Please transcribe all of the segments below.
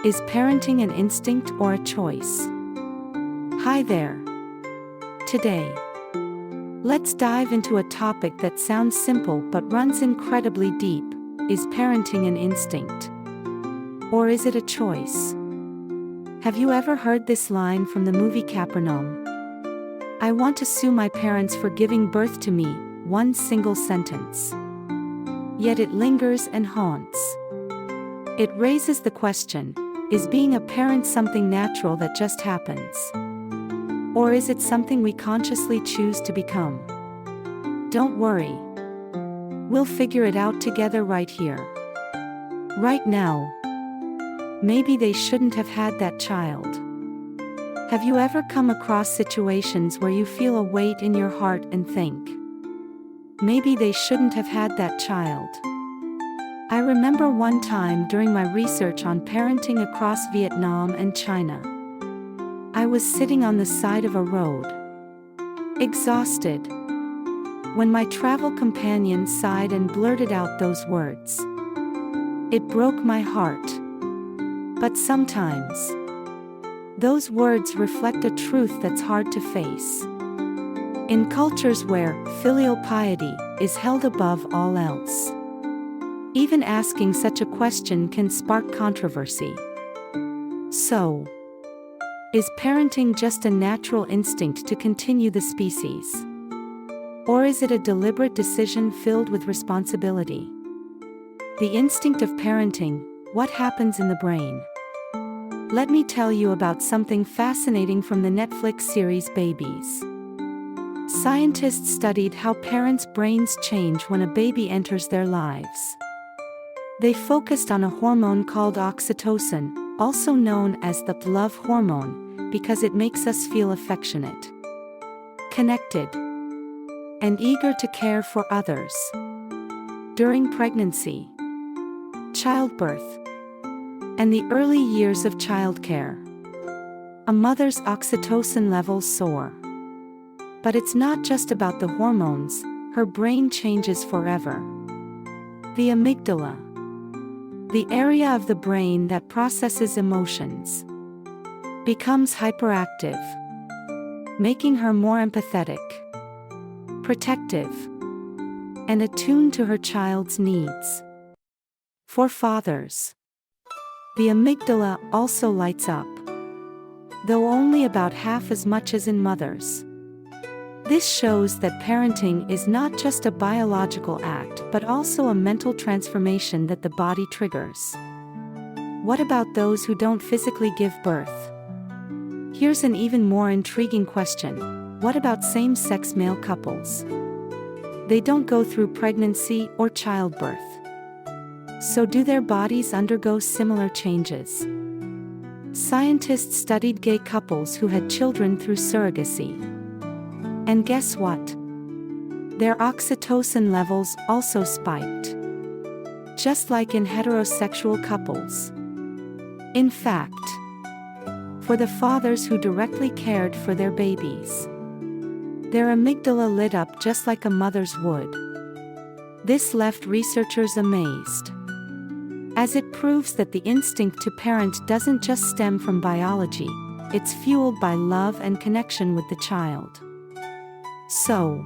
Is parenting an instinct or a choice? Hi there. Today, let's dive into a topic that sounds simple but runs incredibly deep. Is parenting an instinct? Or is it a choice? Have you ever heard this line from the movie Capernaum? I want to sue my parents for giving birth to me, one single sentence. Yet it lingers and haunts. It raises the question, is being a parent something natural that just happens? Or is it something we consciously choose to become? Don't worry. We'll figure it out together right here. Right now. Maybe they shouldn't have had that child. Have you ever come across situations where you feel a weight in your heart and think, maybe they shouldn't have had that child? I remember one time during my research on parenting across Vietnam and China. I was sitting on the side of a road, exhausted, when my travel companion sighed and blurted out those words. It broke my heart. But sometimes, those words reflect a truth that's hard to face. In cultures where filial piety is held above all else, even asking such a question can spark controversy. So, is parenting just a natural instinct to continue the species? Or is it a deliberate decision filled with responsibility? The instinct of parenting, what happens in the brain? Let me tell you about something fascinating from the Netflix series Babies. Scientists studied how parents' brains change when a baby enters their lives. They focused on a hormone called oxytocin, also known as the love hormone, because it makes us feel affectionate, connected, and eager to care for others. During pregnancy, childbirth, and the early years of childcare, a mother's oxytocin levels soar. But it's not just about the hormones, her brain changes forever. The amygdala, the area of the brain that processes emotions, becomes hyperactive, making her more empathetic, protective, and attuned to her child's needs. For fathers, the amygdala also lights up, though only about half as much as in mothers. This shows that parenting is not just a biological act but also a mental transformation that the body triggers. What about those who don't physically give birth? Here's an even more intriguing question. What about same-sex male couples? They don't go through pregnancy or childbirth. So do their bodies undergo similar changes? Scientists studied gay couples who had children through surrogacy. And guess what? Their oxytocin levels also spiked, just like in heterosexual couples. In fact, for the fathers who directly cared for their babies, their amygdala lit up just like a mother's would. This left researchers amazed, as it proves that the instinct to parent doesn't just stem from biology, it's fueled by love and connection with the child. So,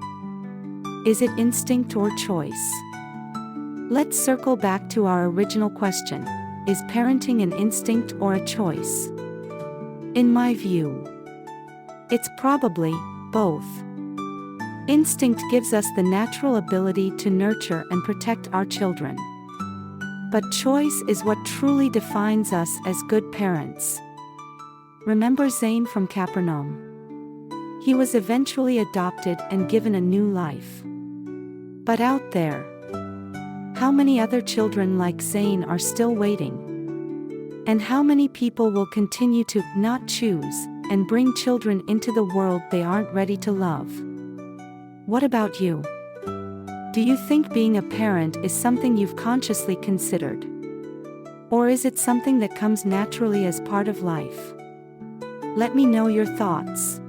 is it instinct or choice? Let's circle back to our original question. Is parenting an instinct or a choice? In my view, it's probably both. Instinct gives us the natural ability to nurture and protect our children. But choice is what truly defines us as good parents. Remember Zane from Capernaum? He was eventually adopted and given a new life. But out there, how many other children like Zane are still waiting? And how many people will continue to not choose and bring children into the world they aren't ready to love? What about you? Do you think being a parent is something you've consciously considered? Or is it something that comes naturally as part of life? Let me know your thoughts.